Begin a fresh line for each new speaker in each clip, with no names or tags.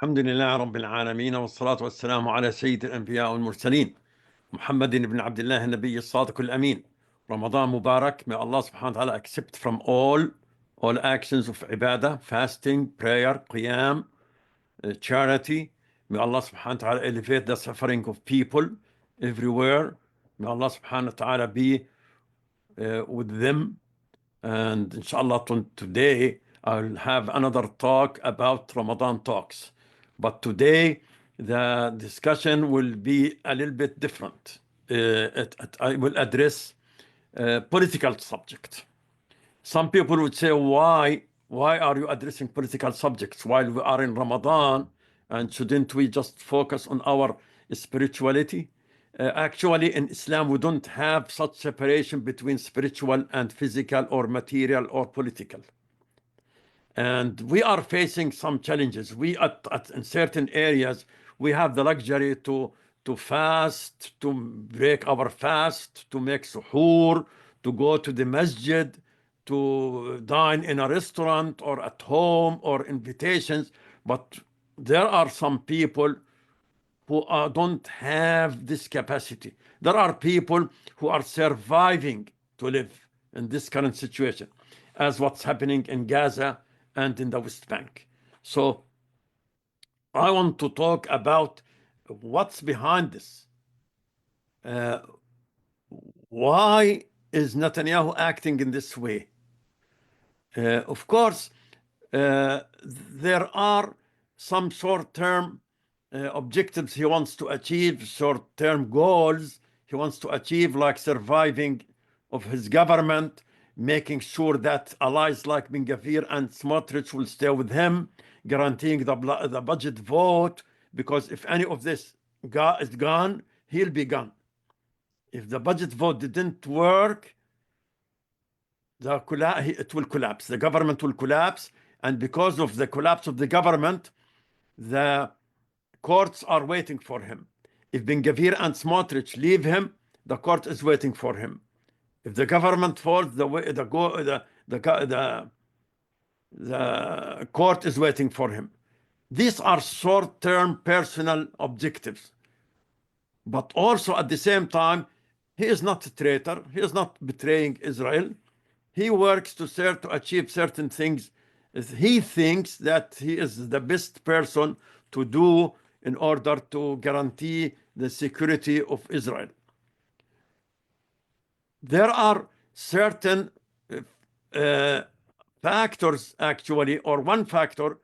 الحمد لله رب العالمين والصلاة والسلام على سيد الأنبياء والمرسلين محمد بن عبد الله النبي الصادق الأمين. Ramadan Mubarak. May Allah subhanahu wa ta'ala accept from all actions of ibadah, fasting, prayer, qiyam, charity. May Allah subhanahu wa ta'ala elevate the suffering of people everywhere. May Allah subhanahu wa ta'ala be with them. And inshallah today I'll have another talk about Ramadan talks. But today the discussion will be a little bit different. I will address political subject. Some people would say, why are you addressing political subjects while we are in Ramadan, and shouldn't we just focus on our spirituality? Actually, in Islam, we don't have such separation between spiritual and physical or material or political. And we are facing some challenges. We in certain areas, we have the luxury to fast, to break our fast, to make suhoor, to go to the masjid, to dine in a restaurant or at home or invitations. But there are some people who don't have this capacity. There are people who are surviving to live in this current situation, as what's happening in Gaza and in the West Bank. So I want to talk about what's behind this. Why is Netanyahu acting in this way? Of course, there are some short-term objectives he wants to achieve, short-term goals he wants to achieve, like surviving of his government, making sure that allies like Ben Gvir and Smotrich will stay with him, guaranteeing the budget vote, because if any of this is gone, he'll be gone. If the budget vote didn't work, it will collapse. The government will collapse, and because of the collapse of the government, the courts are waiting for him. If Ben Gvir and Smotrich leave him, the court is waiting for him. If the government falls, the court is waiting for him. These are short-term personal objectives. But also at the same time, he is not a traitor. He is not betraying Israel. He works to achieve certain things. He thinks that he is the best person to do in order to guarantee the security of Israel. There are certain factors, actually, or one factor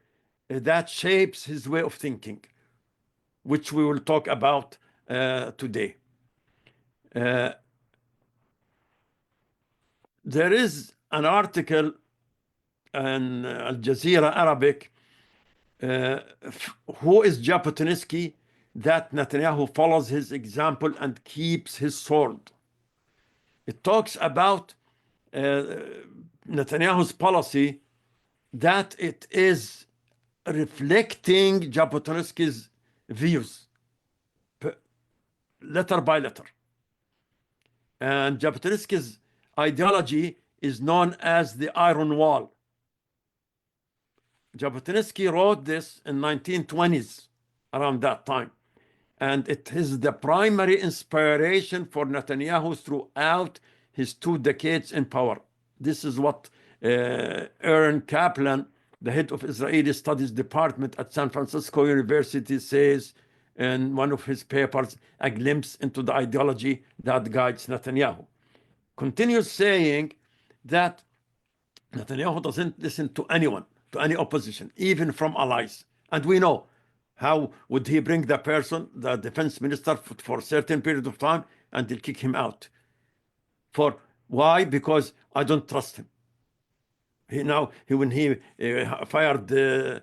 that shapes his way of thinking, which we will talk about today. There is an article in Al Jazeera Arabic, who is Jabotinsky, that Netanyahu follows his example and keeps his sword. It talks about Netanyahu's policy, that it is reflecting Jabotinsky's views, letter by letter. And Jabotinsky's ideology is known as the Iron Wall. Jabotinsky wrote this in 1920s, around that time. And it is the primary inspiration for Netanyahu throughout his 2 decades in power. This is what Aaron Kaplan, the head of Israeli Studies Department at San Francisco University, says in one of his papers, A Glimpse into the Ideology that Guides Netanyahu. Continues saying that Netanyahu doesn't listen to anyone, to any opposition, even from allies. And we know, how would he bring the person, the defense minister, for a certain period of time, and they'll kick him out? Why? Because I don't trust him. When he fired the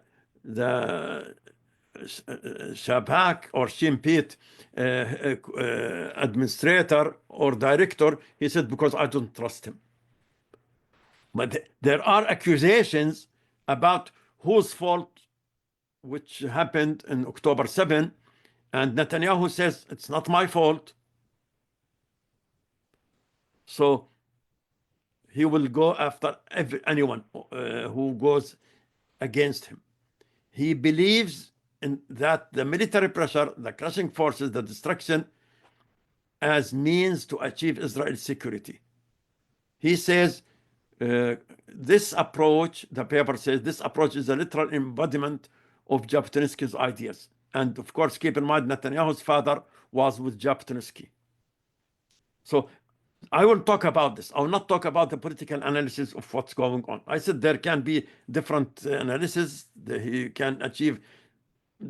Shabak or Shin Bet administrator or director, he said, because I don't trust him. But there are accusations about whose fault, which happened in October 7, and Netanyahu says, it's not my fault. So he will go after anyone who goes against him. He believes that the military pressure, the crushing forces, the destruction as means to achieve Israel's security. He says this approach, the paper says, this approach is a literal embodiment of Jabotinsky's ideas. And of course, keep in mind, Netanyahu's father was with Jabotinsky. So I will talk about this. I will not talk about the political analysis of what's going on. I said there can be different analysis. He can achieve,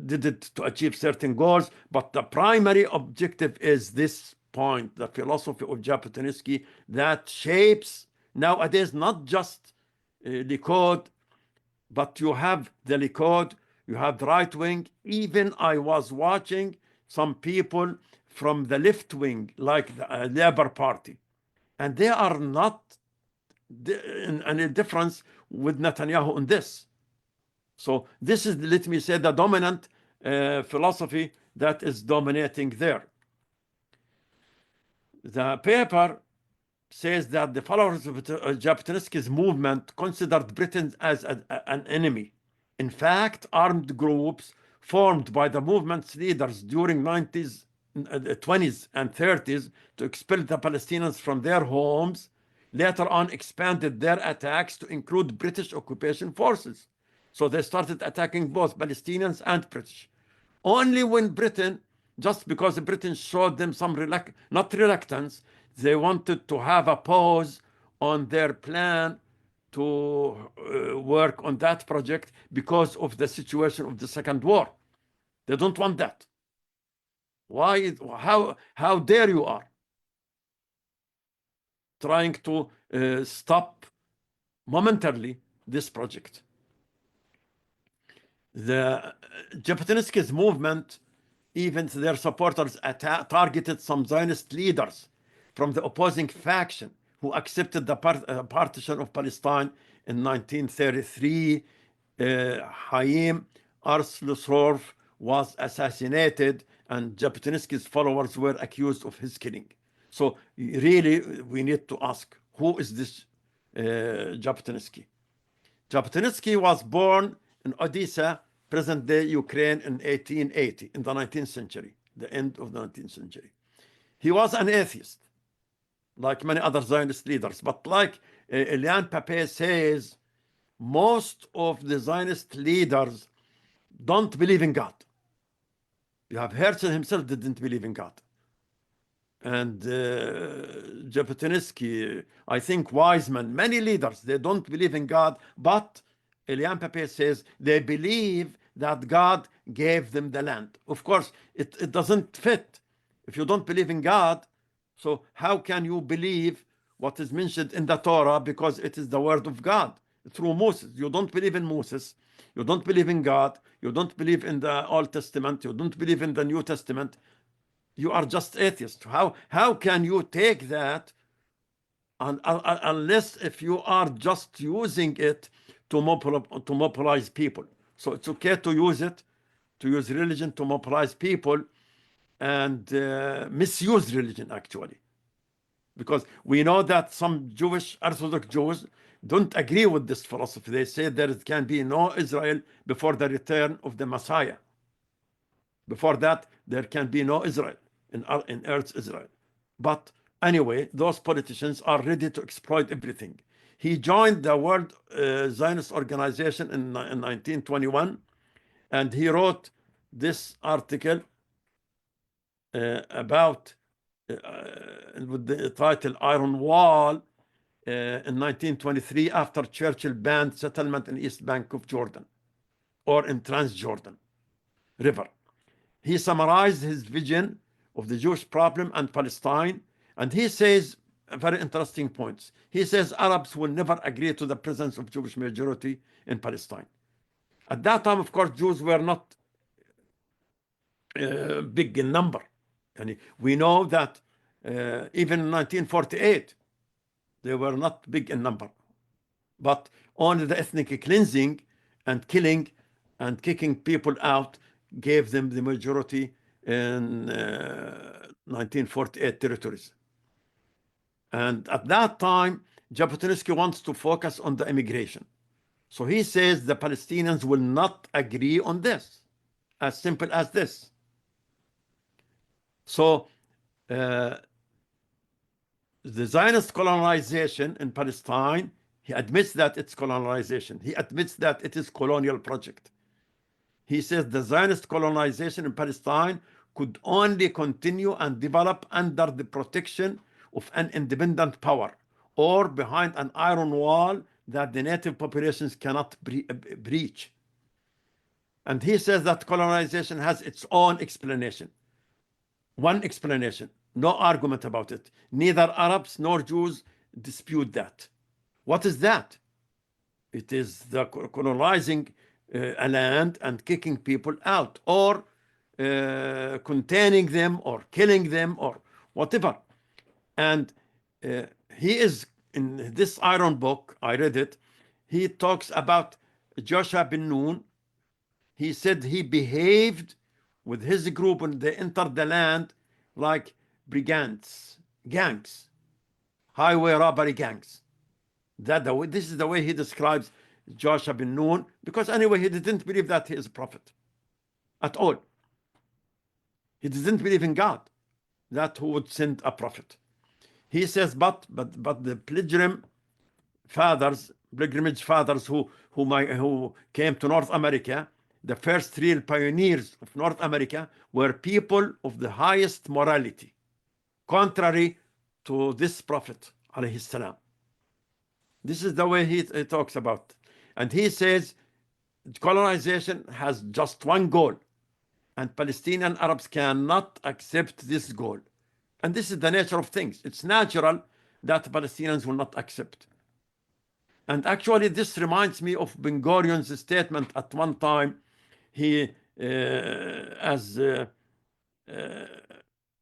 did it to achieve certain goals, but the primary objective is this point, the philosophy of Jabotinsky that shapes nowadays not just Likud, but you have the Likud, you have the right wing. Even I was watching some people from the left wing, like the Labour Party, and they are not in any difference with Netanyahu on this. So this is, let me say, the dominant philosophy that is dominating there. The paper says that the followers of Jabotinsky's movement considered Britain as an enemy. In fact, armed groups formed by the movement's leaders during 20s and 30s to expel the Palestinians from their homes later on expanded their attacks to include British occupation forces. So they started attacking both Palestinians and British. Only when Britain, just because Britain showed them some not reluctance, they wanted to have a pause on their plan to work on that project because of the situation of the Second War. They don't want that. Why? How dare you are trying to stop momentarily this project? The Jabotinsky's movement, even their supporters, targeted some Zionist leaders from the opposing faction who accepted the partition of Palestine in 1933. Haim Arslusrov was assassinated, and Jabotinsky's followers were accused of his killing. So really, we need to ask, who is this Jabotinsky? Jabotinsky was born in Odessa, present-day Ukraine, in 1880, in the 19th century, the end of the 19th century. He was an atheist, like many other Zionist leaders. But like Elian Pape says, most of the Zionist leaders don't believe in God. You have Herzl himself didn't believe in God. And Jabotinsky, I think Weizmann, many leaders, they don't believe in God, but Elian Pape says they believe that God gave them the land. Of course, it doesn't fit. If you don't believe in God, so how can you believe what is mentioned in the Torah, because it is the word of God through Moses? You don't believe in Moses, you don't believe in God, you don't believe in the Old Testament, you don't believe in the New Testament. You are just atheist. How can you take that unless if you are just using it to mobilize people? So it's okay to use it, to use religion to mobilize people, and misuse religion, actually. Because we know that some Jewish, Orthodox Jews, don't agree with this philosophy. They say there can be no Israel before the return of the Messiah. Before that, there can be no Israel in Earth's Israel. But anyway, those politicians are ready to exploit everything. He joined the World Zionist Organization in 1921, and he wrote this article about with the title Iron Wall in 1923, after Churchill banned settlement in East Bank of Jordan, or in Transjordan River. He summarized his vision of the Jewish problem and Palestine, and he says very interesting points. He says Arabs will never agree to the presence of Jewish majority in Palestine. At that time, of course, Jews were not big in number. And we know that even in 1948, they were not big in number. But only the ethnic cleansing and killing and kicking people out gave them the majority in 1948 territories. And at that time, Jabotinsky wants to focus on the immigration. So he says the Palestinians will not agree on this. as simple as this. So the Zionist colonization in Palestine, he admits that it's colonization. He admits that it is colonial project. He says the Zionist colonization in Palestine could only continue and develop under the protection of an independent power or behind an iron wall that the native populations cannot breach. And he says that colonization has its own explanation. One explanation, no argument about it. Neither Arabs nor Jews dispute that. What is that? It is the colonizing a land and kicking people out, or containing them, or killing them, or whatever. And he is, in this Iron Book, I read it, he talks about Joshua bin Nun. He said he behaved with his group when they entered the land like brigands, gangs, highway robbery gangs. This is the way he describes Joshua bin Nun, because anyway, he didn't believe that he is a prophet at all. He didn't believe in God, that who would send a prophet. He says, but the pilgrimage fathers who came to North America, the first real pioneers of North America, were people of the highest morality, contrary to this prophet, alayhi salam. This is the way he talks about. And he says colonization has just one goal, and Palestinian Arabs cannot accept this goal. And this is the nature of things. It's natural that Palestinians will not accept. And actually, this reminds me of Ben Gurion's statement at one time. He,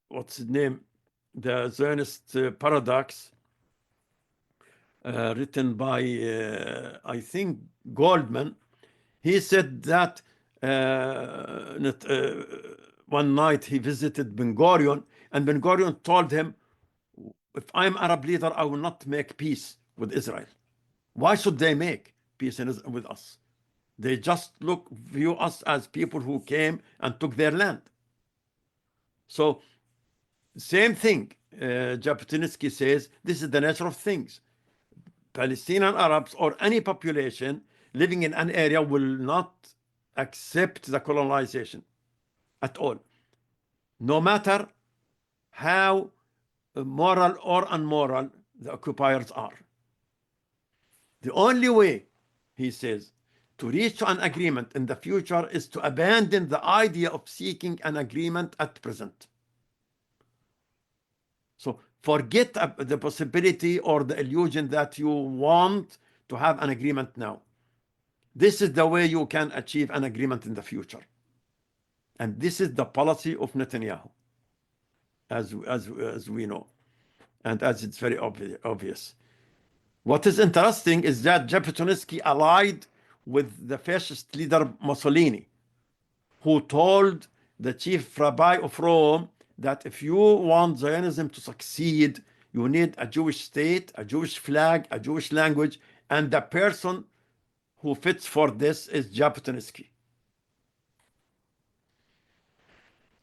what's his name? The Zionist Paradox, written by, I think, Goldman. He said that one night he visited Ben Gurion, and Ben Gurion told him, if I'm Arab leader, I will not make peace with Israel. Why should they make peace with us? They just view us as people who came and took their land. So same thing, Jabotinsky says, this is the nature of things. Palestinian Arabs or any population living in an area will not accept the colonization at all, no matter how moral or unmoral the occupiers are. The only way, he says, to reach an agreement in the future is to abandon the idea of seeking an agreement at present. So forget the possibility or the illusion that you want to have an agreement now. This is the way you can achieve an agreement in the future. And this is the policy of Netanyahu, as we know, and as it's very obvious. What is interesting is that Jabotinsky allied with the fascist leader Mussolini, who told the chief rabbi of Rome that if you want Zionism to succeed, you need a Jewish state, a Jewish flag, a Jewish language, and the person who fits for this is Jabotinsky.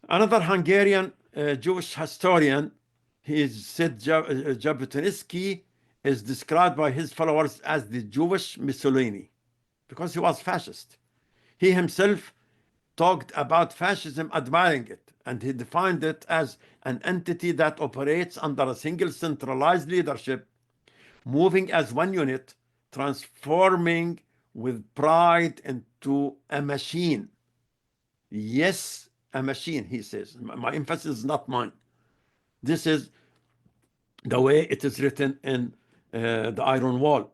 Another Hungarian Jewish historian, he said Jabotinsky is described by his followers as the Jewish Mussolini, because he was fascist. He himself talked about fascism, admiring it, and he defined it as an entity that operates under a single centralized leadership, moving as one unit, transforming with pride into a machine. Yes, a machine, he says. My emphasis is not mine. This is the way it is written in the Iron Wall.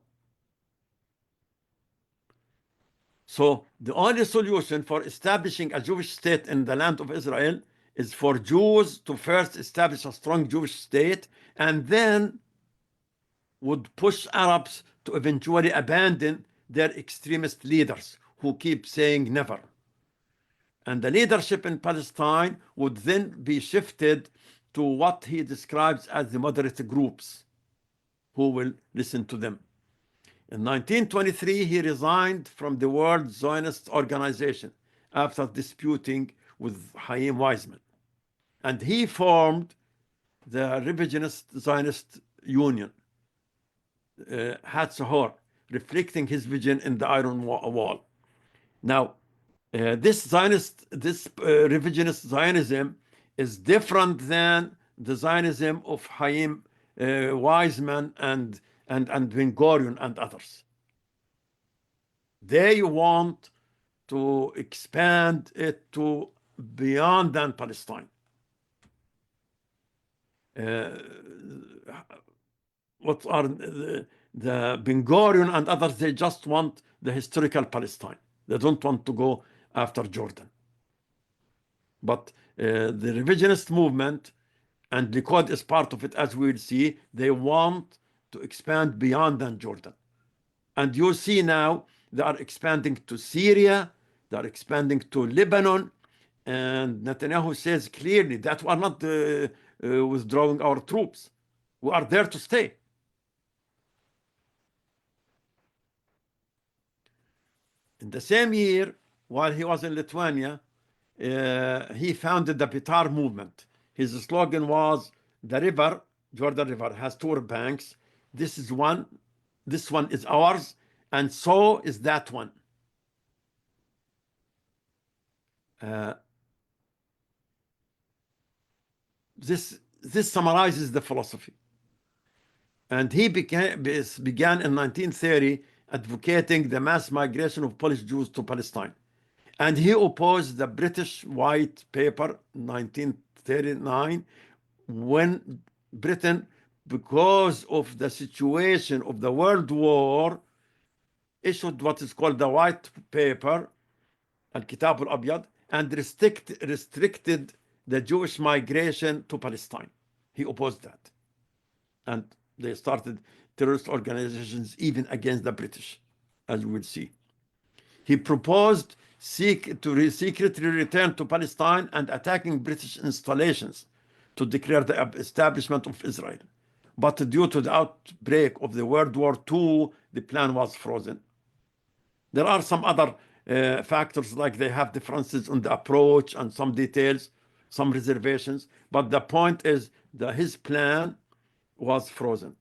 So the only solution for establishing a Jewish state in the land of Israel is for Jews to first establish a strong Jewish state, and then would push Arabs to eventually abandon their extremist leaders who keep saying never. And the leadership in Palestine would then be shifted to what he describes as the moderate groups who will listen to them. In 1923, he resigned from the World Zionist Organization after disputing with Chaim Weizmann. And he formed the Revisionist Zionist Union, Hatzahor, reflecting his vision in the Iron Wall. Now, this revisionist Zionism is different than the Zionism of Chaim Weizmann and Ben-Gurion and others. They want to expand it to beyond than Palestine. What are the Ben-Gurion and others? They just want the historical Palestine. They don't want to go after Jordan. But the revisionist movement, and Likud is part of it, as we'll see, they want to expand beyond than Jordan. And you see now they are expanding to Syria, they are expanding to Lebanon, and Netanyahu says clearly that we are not withdrawing our troops. We are there to stay. In the same year, while he was in Lithuania, he founded the Betar movement. His slogan was, the river, Jordan River, has two banks. This is one, this one is ours, and so is that one. This summarizes the philosophy. And he began in 1930 advocating the mass migration of Polish Jews to Palestine. And he opposed the British White Paper 1939 when Britain, because of the situation of the World War, issued what is called the White Paper, Al-Kitab al-Abyad, and restricted the Jewish migration to Palestine. He opposed that. And they started terrorist organizations even against the British, as we will see. He proposed to secretly return to Palestine and attacking British installations to declare the establishment of Israel. But due to the outbreak of the World War II, the plan was frozen. There are some other factors, like they have differences on the approach and some details, some reservations, but the point is that his plan was frozen.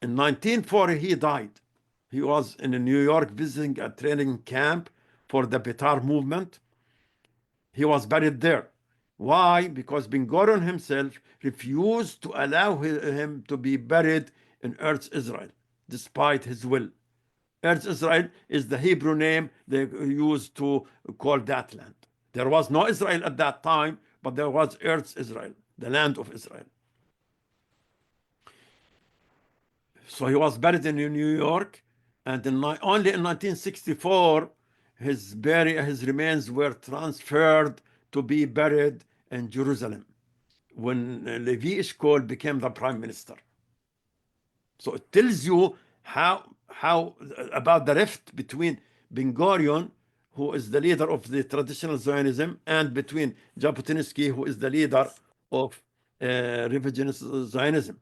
In 1940, he died. He was in New York visiting a training camp for the Betar movement. He was buried there. Why? Because Ben-Gurion himself refused to allow him to be buried in Eretz Israel, despite his will. Eretz Israel is the Hebrew name they used to call that land. There was no Israel at that time, but there was Eretz Israel, the land of Israel. So he was buried in New York, and only in 1964, his remains were transferred to be buried in Jerusalem when Levi Eshkol became the prime minister. So it tells you how about the rift between Ben-Gurion, who is the leader of the traditional Zionism, and between Jabotinsky, who is the leader of revisionist Zionism.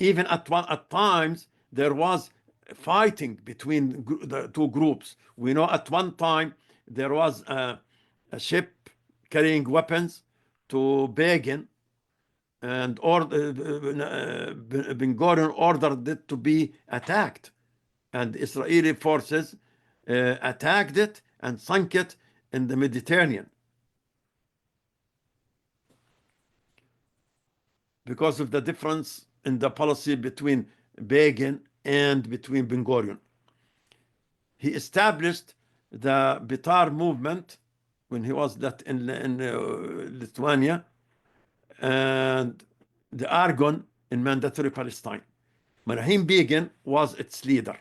Even at times, there was fighting between the two groups. We know at one time there was a ship carrying weapons to Begin, and Ben-Gurion ordered it to be attacked, and Israeli forces attacked it and sunk it in the Mediterranean because of the difference in the policy between Begin and between Ben-Gurion. He established the Betar movement when he was in Lithuania, and the Arqam in mandatory Palestine. Menachem Begin was its leader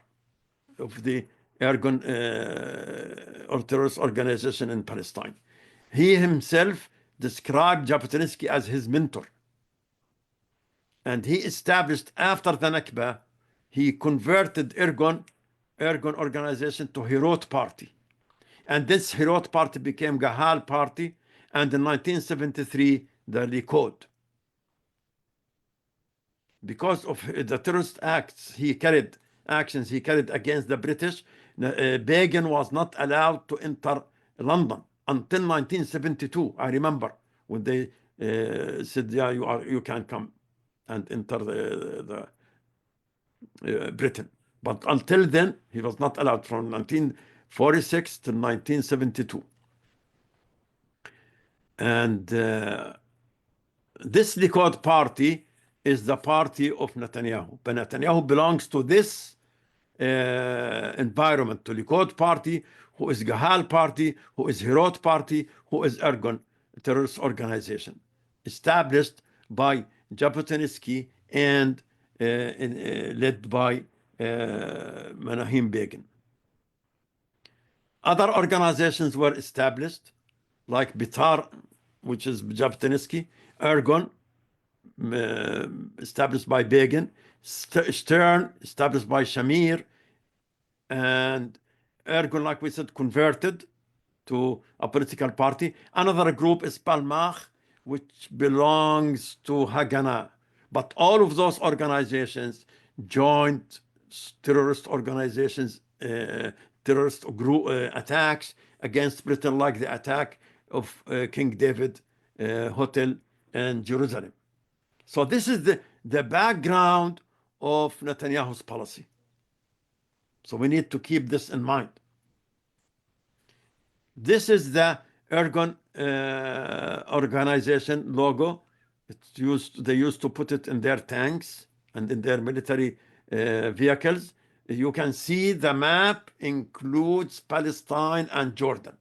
of the Arqam or terrorist organization in Palestine. He himself described Jabotinsky as his mentor. And he established, after the Nakba, he converted Arqam organization to Herot Party. And this Herot Party became Gahal Party, and in 1973, the Likud. Because of the terrorist actions he carried against the British, Begin was not allowed to enter London until 1972. I remember when they said, yeah, you can come and enter the Britain. But until then, he was not allowed from 1946 to 1972. And this Likud party is the party of Netanyahu. But Netanyahu belongs to this environment, to Likud party, who is Gahal party, who is Herod party, who is Ergon terrorist organization, established by Jabotinsky and led by Menachem Begin. Other organizations were established, like Bitar, which is Jabotinsky, Ergon, established by Begin, Stern, established by Shamir, and Ergon, like we said, converted to a political party. Another group is Palmach, which belongs to Haganah. But all of those organizations joined terrorist organizations, terrorist group attacks against Britain, like the attack of King David Hotel in Jerusalem. So this is the background of Netanyahu's policy. So we need to keep this in mind. This is the Ergon organization logo. They used to put it in their tanks and in their military vehicles. You can see the map includes Palestine and Jordan.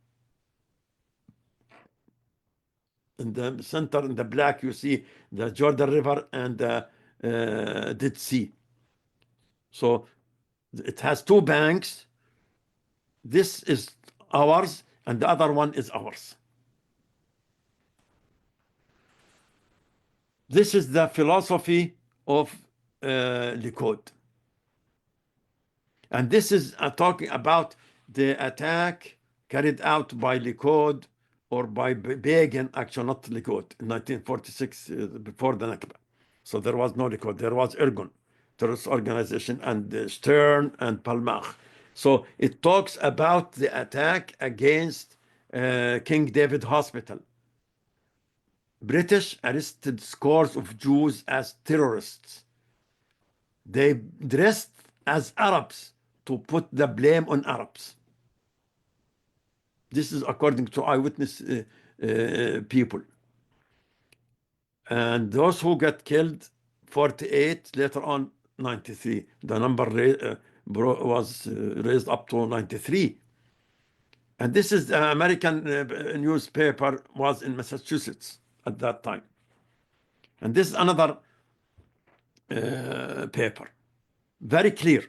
In the center, in the black, you see the Jordan River and the Dead Sea. So it has two banks. This is ours, and the other one is ours. This is the philosophy of Likud. And this is talking about the attack carried out by Likud or by Begin, actually not Likud, in 1946, before the Nakba. So there was no Likud, there was Ergon, terrorist organization, and Stern and Palmach. So it talks about the attack against King David Hospital. British arrested scores of Jews as terrorists. They dressed as Arabs to put the blame on Arabs. This is according to eyewitness people. And those who got killed, 48, later on 93. The number was raised up to 93. And this is the American newspaper, was in Massachusetts at that time. And this is another paper. Very clear.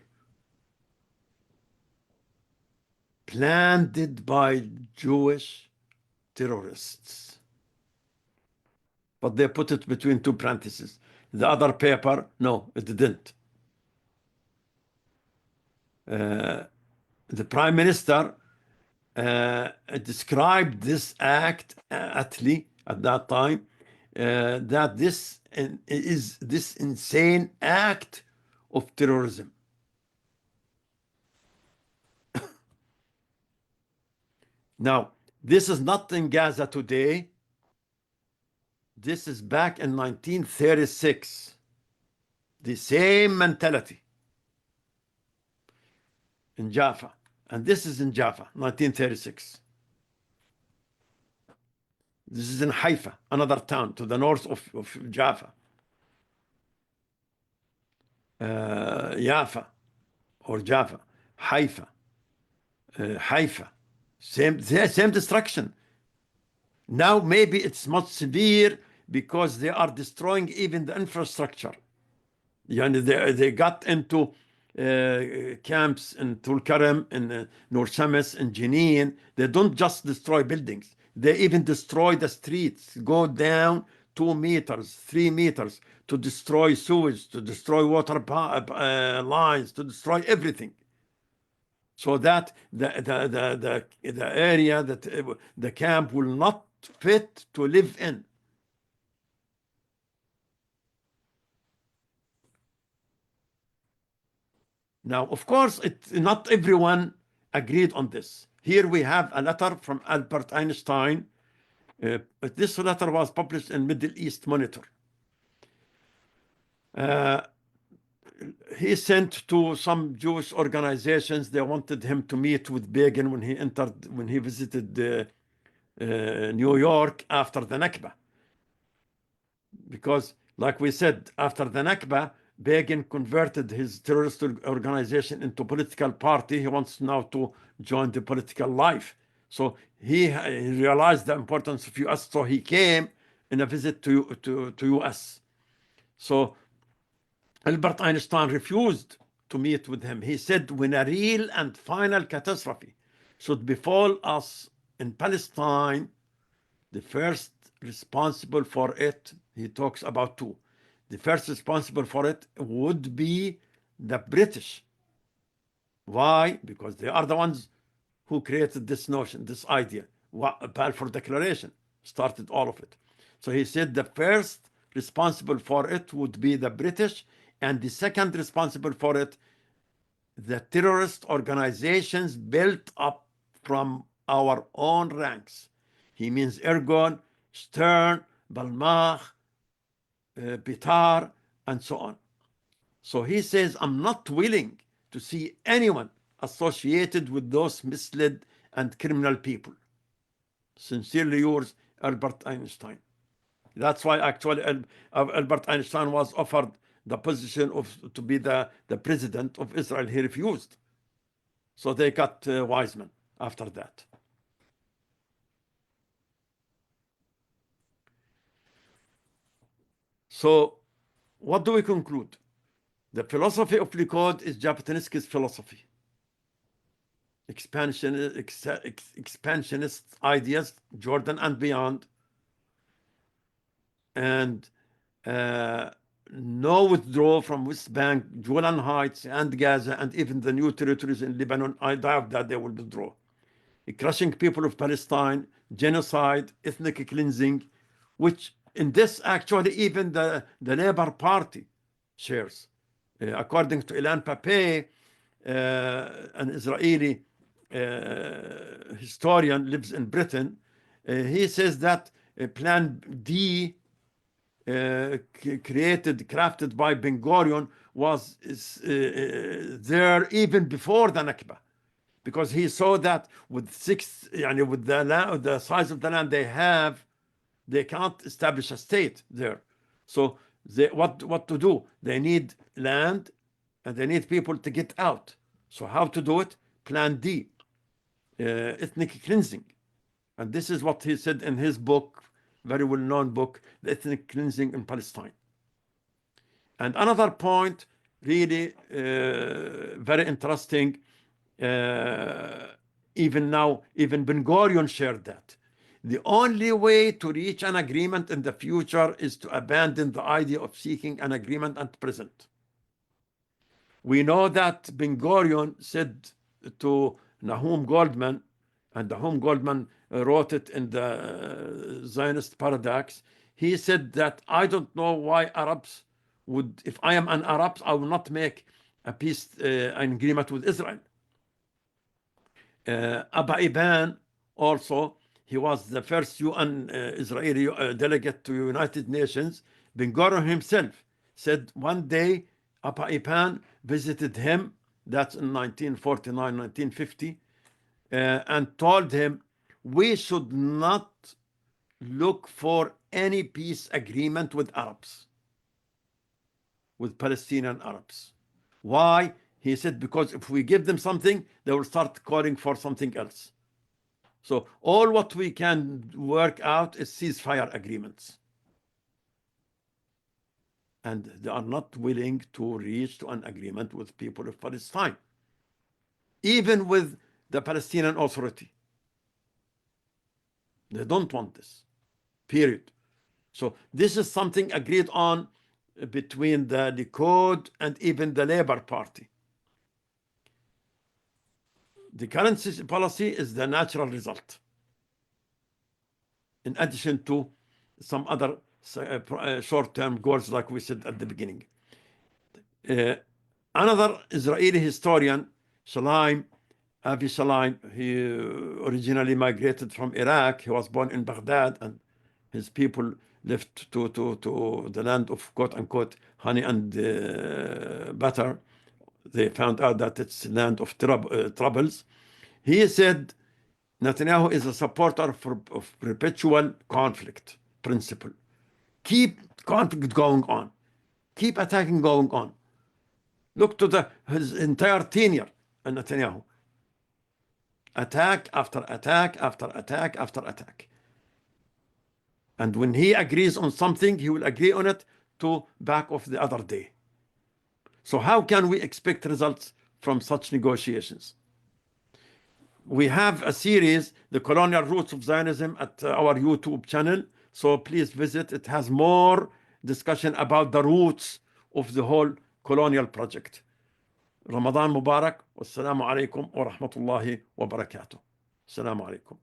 Planted by Jewish terrorists. But they put it between two parentheses. The other paper, no, it didn't. The Prime Minister described this act, Attlee, at that time, that this is this insane act of terrorism. Now, this is not in Gaza today. This is back in 1936. The same mentality in Jaffa. And this is in Jaffa, 1936. This is in Haifa, another town to the north of Jaffa. Jaffa or Jaffa, Haifa, Haifa. Same destruction. Now maybe it's much severe because they are destroying even the infrastructure. They got into camps in Tulkarem, in Nur Shams, in Jenin. They don't just destroy buildings. They even destroy the streets, go down 2 meters, 3 meters to destroy sewage, to destroy water lines, to destroy everything. So that the area, that the camp will not fit to live in. Now, of course, not everyone agreed on this. Here we have a letter from Albert Einstein. This letter was published in Middle East Monitor. He sent to some Jewish organizations. They wanted him to meet with Begin when he visited New York after the Nakba. Because, like we said, after the Nakba, Begin converted his terrorist organization into political party. He wants now to join the political life. So he realized the importance of US. So he came in a visit to US. So Albert Einstein refused to meet with him. He said, when a real and final catastrophe should befall us in Palestine, the first responsible for it, he talks about two. The first responsible for it would be the British. Why? Because they are the ones who created this notion, this idea. Balfour Declaration started all of it. So he said the first responsible for it would be the British, and the second responsible for it, the terrorist organizations built up from our own ranks. He means Ergon, Stern, Balmach, Bitar, and so on. So he says, I'm not willing to see anyone associated with those misled and criminal people. Sincerely yours, Albert Einstein. That's why actually Albert Einstein was offered the position to be the president of Israel. He refused. So they got Weizmann after that. So what do we conclude? The philosophy of Likud is Jabotinsky's philosophy. Expansionist ideas, Jordan and beyond, and no withdrawal from West Bank, Golan Heights, and Gaza, and even the new territories in Lebanon. I doubt that they will withdraw. Crushing people of Palestine, genocide, ethnic cleansing, which in this actually even the Labour Party shares. According to Ilan Pappé, an Israeli historian, lives in Britain, he says that Plan D crafted by Ben Gurion was there even before the Nakba, because he saw that with the size of the land they have, they can't establish a state there. So what to do? They need land and they need people to get out. So how to do it? Plan D, ethnic cleansing. And this is what he said in his book, very well-known book, The Ethnic Cleansing in Palestine. And another point, really very interesting, even now, even Ben Gurion shared that. The only way to reach an agreement in the future is to abandon the idea of seeking an agreement at present. We know that Ben Gurion said to Nahum Goldman, and Nahum Goldman wrote it in the Zionist Paradox. He said that I don't know why Arabs would, if I am an Arab, I will not make a peace, an agreement with Israel. Abba Eban also, he was the first UN Israeli delegate to United Nations. Ben Gurion himself said one day Abba Eban visited him, that's in 1949, 1950, and told him, we should not look for any peace agreement with Arabs, with Palestinian Arabs. Why? He said, because if we give them something, they will start calling for something else. So all what we can work out is ceasefire agreements. And they are not willing to reach to an agreement with people of Palestine, even with the Palestinian Authority. They don't want this, period. So this is something agreed on between the Likud and even the Labour Party. The current policy is the natural result, in addition to some other short-term goals, like we said at the beginning. Another Israeli historian, Shalaim, Avi Saline, he originally migrated from Iraq. He was born in Baghdad, and his people left to the land of quote unquote honey and butter. They found out that it's land of troubles. He said Netanyahu is a supporter of perpetual conflict principle. Keep conflict going on. Keep attacking going on. Look to his entire tenure in Netanyahu. Attack after attack after attack after attack. And when he agrees on something, he will agree on it to back off the other day. So how can we expect results from such negotiations? We have a series, The Colonial Roots of Zionism, at our YouTube channel. So please visit. It has more discussion about the roots of the whole colonial project. Ramadan Mubarak. Wassalamu alaikum wa rahmatullahi wa barakatuh. Assalamu alaikum.